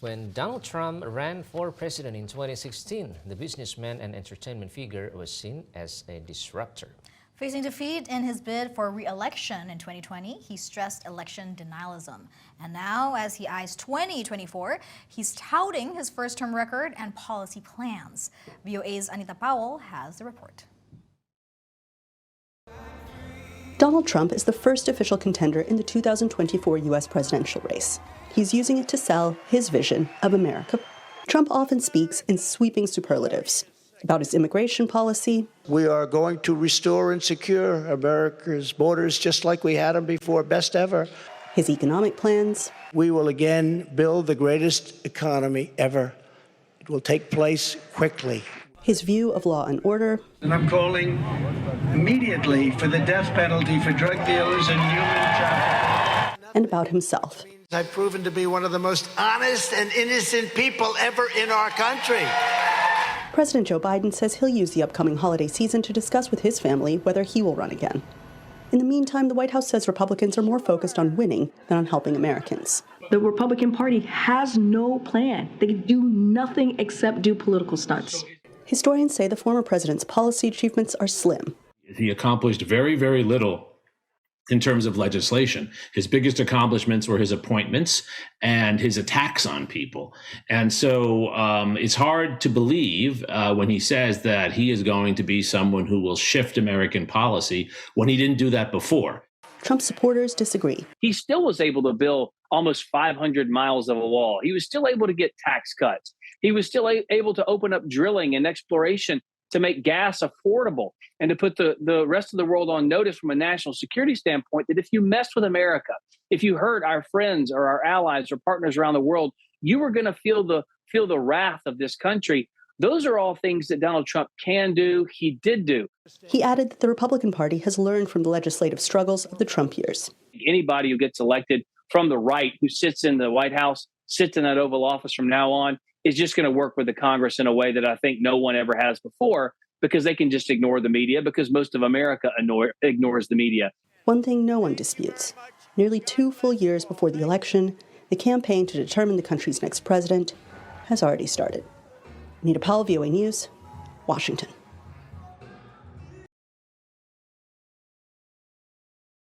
When Donald Trump ran for president in 2016, the businessman and entertainment figure was seen as a disruptor. Facing defeat in his bid for re-election in 2020, he stressed election denialism. And now, as he eyes 2024, he's touting his first-term record and policy plans. VOA's Anita Powell has the report. Donald Trump is the first official contender in the 2024 U.S. presidential race. He's using it to sell his vision of America. Trump often speaks in sweeping superlatives about his immigration policy. We are going to restore and secure America's borders just like we had them before, best ever. His economic plans. We will again build the greatest economy ever. It will take place quickly. His view of law and order. And I'm calling immediately for the death penalty for drug dealers and human traffickers. And about himself. I've proven to be one of the most honest and innocent people ever in our country. President Joe Biden says he'll use the upcoming holiday season to discuss with his family whether he will run again. In the meantime, the White House says Republicans are more focused on winning than on helping Americans. The Republican Party has no plan. They do nothing except do political stunts. Historians say the former president's policy achievements are slim. He accomplished very, very little in terms of legislation. His biggest accomplishments were his appointments and his attacks on people. And so it's hard to believe when he says that he is going to be someone who will shift American policy when he didn't do that before. Trump supporters disagree. He still was able to build almost 500 miles of a wall. He was still able to get tax cuts. He was still able to open up drilling and exploration to make gas affordable and to put the rest of the world on notice from a national security standpoint that if you messed with America, if you hurt our friends or our allies or partners around the world, you were going to feel the wrath of this country. Those are all things that Donald Trump can do. He did do. He added that the Republican Party has learned from the legislative struggles of the Trump years. Anybody who gets elected from the right, who sits in the White House, sits in that Oval Office from now on, is just going to work with the Congress in a way that I think no one ever has before, because they can just ignore the media, because most of America ignores the media. One thing no one disputes. Nearly 2 full years before the election, the campaign to determine the country's next president has already started. Anita Powell, VOA News, Washington.